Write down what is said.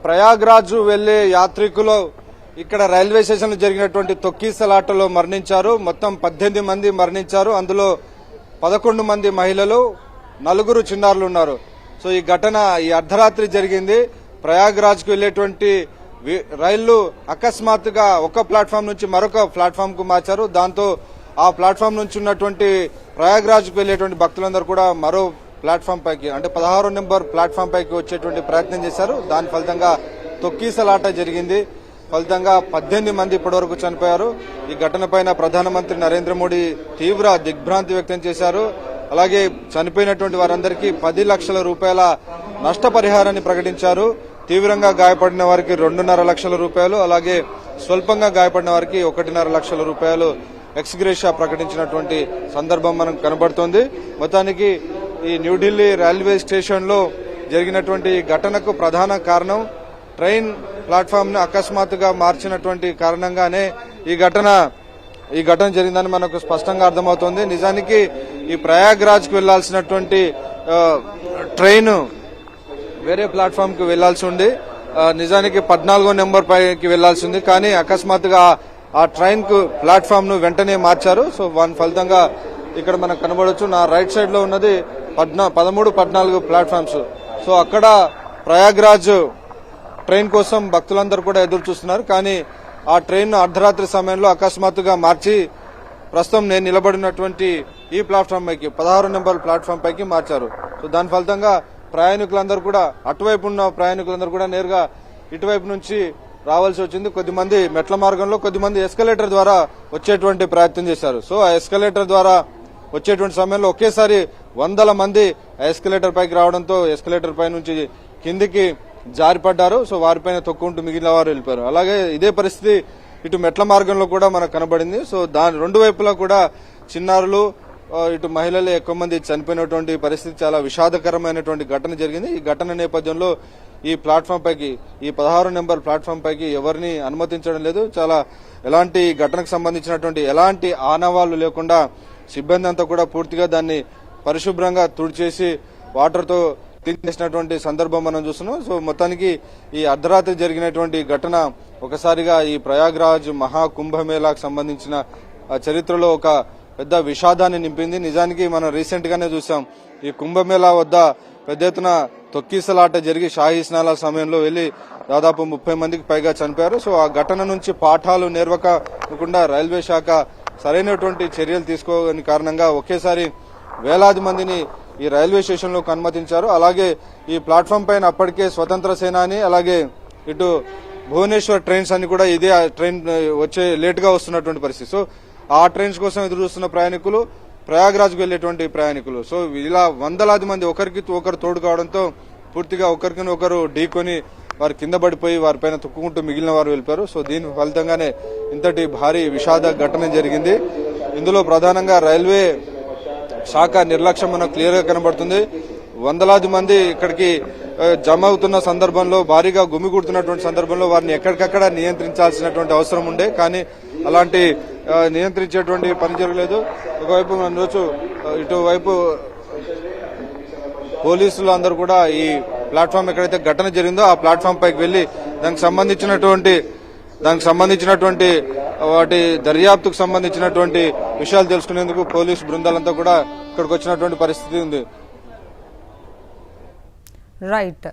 ప్రయాగ్రాజ్ వెళ్లే యాత్రికులు ఇక్కడ రైల్వే స్టేషన్ లో జరిగినటువంటి తొక్కిసలాటలో మరణించారు. మొత్తం 18 మంది మరణించారు. అందులో 11 మంది మహిళలు, 4 చిన్నారులు ఉన్నారు. సో ఈ ఘటన ఈ అర్ధరాత్రి జరిగింది. ప్రయాగ్రాజ్ కు వెళ్లేటువంటి రైళ్లు అకస్మాత్తుగా ఒక ప్లాట్ఫామ్ నుంచి మరొక ప్లాట్ఫామ్ కు మార్చారు. దాంతో ఆ ప్లాట్ఫామ్ నుంచి ఉన్నటువంటి ప్రయాగ్రాజ్ కు వెళ్లేటువంటి భక్తులందరూ కూడా మరో ప్లాట్ఫామ్ పైకి అంటే 16 నెంబర్ ప్లాట్ఫామ్ పైకి వచ్చేటువంటి ప్రయత్నం చేశారు. దాని ఫలితంగా తొక్కిసలాట జరిగింది. ఫలితంగా 18 మంది ఇప్పటివరకు చనిపోయారు. ఈ ఘటనపైన ప్రధానమంత్రి నరేంద్ర మోడీ తీవ్ర దిగ్భ్రాంతి వ్యక్తం చేశారు. అలాగే చనిపోయినటువంటి వారందరికీ 10 లక్షల రూపాయల నష్టపరిహారాన్ని ప్రకటించారు. తీవ్రంగా గాయపడిన వారికి 2.5 లక్షల రూపాయలు, అలాగే స్వల్పంగా గాయపడిన వారికి 1.5 లక్షల రూపాయలు ఎక్స్గ్రేషియా ప్రకటించినటువంటి సందర్భం మనకు కనబడుతోంది. మొత్తానికి ఈ న్యూఢిల్లీ రైల్వే స్టేషన్ లో జరిగినటువంటి ఘటనకు ప్రధాన కారణం ట్రైన్ ప్లాట్ఫామ్ ను అకస్మాత్తుగా మార్చినటువంటి కారణంగానే ఈ ఘటన జరిగిందని మనకు స్పష్టంగా అర్థమవుతోంది. నిజానికి ఈ ప్రయాగ్రాజ్ కు వెళ్లాల్సినటువంటి ట్రైన్ వేరే ప్లాట్ఫామ్ కు వెళ్లాల్సి ఉంది. నిజానికి 14 నెంబర్ పైకి వెళ్లాల్సి ఉంది. కానీ అకస్మాత్తుగా ఆ ట్రైన్ కు ప్లాట్ఫామ్ ను వెంటనే మార్చారు. సో దాని ఫలితంగా ఇక్కడ మనకు కనబడవచ్చు. నా రైట్ సైడ్ లో ఉన్నది 13, 14 ప్లాట్ఫామ్స్. సో అక్కడ ప్రయాగ్రాజ్ ట్రైన్ కోసం భక్తులందరూ కూడా ఎదురు చూస్తున్నారు. కానీ ఆ ట్రైన్ అర్ధరాత్రి సమయంలో అకస్మాత్తుగా మార్చి ప్రస్తుతం నేను నిలబడినటువంటి ఈ ప్లాట్ఫామ్ పైకి 16 నెంబర్ ప్లాట్ఫామ్ పైకి మార్చారు. సో దాని ఫలితంగా ప్రయాణికులందరూ కూడా అటువైపు ఉన్న ప్రయాణికులందరూ కూడా నేరుగా ఇటువైపు నుంచి రావాల్సి వచ్చింది. కొద్దిమంది మెట్ల మార్గంలో, కొద్దిమంది ఎస్కలేటర్ ద్వారా వచ్చేటువంటి ప్రయత్నం చేశారు. సో ఆ ఎస్కలేటర్ ద్వారా వచ్చేటువంటి సమయంలో ఒకేసారి 100 మంది ఎస్కలేటర్ పైకి రావడంతో ఎస్కలేటర్ పై నుంచి కిందికి జారిపడ్డారు. సో వారిపైన తొక్కుంటూ మిగిలిన వారు వెళ్ళిపోయారు. అలాగే ఇదే పరిస్థితి ఇటు మెట్ల మార్గంలో కూడా మనకు కనబడింది. సో దాని రెండు వైపులా కూడా చిన్నారులు, ఇటు మహిళలు ఎక్కువ మంది చనిపోయినటువంటి పరిస్థితి, చాలా విషాదకరమైనటువంటి ఘటన జరిగింది. ఈ ఘటన నేపథ్యంలో ఈ ప్లాట్ఫామ్ పైకి, ఈ 16 నెంబర్ ప్లాట్ఫామ్ పైకి ఎవరిని అనుమతించడం లేదు. చాలా ఎలాంటి ఘటనకు సంబంధించినటువంటి ఎలాంటి ఆనవాళ్లు లేకుండా సిబ్బంది అంతా కూడా పూర్తిగా దాన్ని పరిశుభ్రంగా తుడిచేసి వాటర్ తో క్లీన్ చేసినటువంటి సందర్భం మనం చూస్తున్నాం. సో మొత్తానికి ఈ అర్ధరాత్రి జరిగినటువంటి ఘటన ఒకసారిగా ఈ ప్రయాగ్రాజ్ మహాకుంభమేళాకు సంబంధించిన చరిత్రలో ఒక పెద్ద విషాదాన్ని నింపింది. నిజానికి మనం రీసెంట్ గానే చూసాం, ఈ కుంభమేళా వద్ద పెద్ద ఎత్తున తొక్కిసలాట జరిగి షాహీ స్నానాల సమయంలో వెళ్లి దాదాపు 30 మందికి పైగా చనిపోయారు. సో ఆ ఘటన నుంచి పాఠాలు నేర్వకుండా రైల్వే శాఖ సరైనటువంటి చర్యలు తీసుకోని కారణంగా ఒకేసారి వేలాది మందిని ఈ రైల్వే స్టేషన్ లోకి అనుమతించారు. అలాగే ఈ ప్లాట్ఫామ్ పైన అప్పటికే స్వతంత్ర సేనాని, అలాగే ఇటు భువనేశ్వర్ ట్రైన్స్ అన్ని కూడా ఇదే ట్రైన్ వచ్చే లేట్ గా వస్తున్నటువంటి పరిస్థితి. సో ఆ ట్రైన్స్ కోసం ఎదురు చూస్తున్న ప్రయాణికులు, ప్రయాగ్రాజ్ కు వెళ్లేటువంటి ప్రయాణికులు, సో ఇలా వందలాది మంది ఒకరికి ఒకరు తోడు కావడంతో పూర్తిగా ఒకరికి ఒకరు ఢీకొని వారు కింద పడిపోయి వారిపైన తొక్కుకుంటూ మిగిలిన వారు వెళ్ళిపోయారు. సో దీని ఫలితంగానే ఇంతటి భారీ విషాద ఘటన జరిగింది. ఇందులో ప్రధానంగా రైల్వే శాఖ నిర్లక్ష్యం మనకు క్లియర్ గా కనబడుతుంది. వందలాది మంది ఇక్కడికి జమ అవుతున్న సందర్భంలో, భారీగా గుమిగూడుతున్నటువంటి సందర్భంలో వారిని ఎక్కడికక్కడ నియంత్రించాల్సినటువంటి అవసరం ఉండే. కానీ అలాంటి నియంత్రించేటువంటి పని జరగలేదు. ఒకవైపు మనం చూడొచ్చు, ఇటువైపు పోలీసులు అందరూ కూడా ఈ ప్లాట్ఫామ్ ఎక్కడైతే ఘటన జరిగిందో ఆ ప్లాట్ఫామ్ పైకి వెళ్లి దానికి సంబంధించినటువంటి వాటి దర్యాప్తుకు సంబంధించినటువంటి విషయాలు తెలుసుకునేందుకు పోలీసు బృందాలంతా కూడా ఇక్కడికి వచ్చినటువంటి పరిస్థితి ఉంది. రైట్.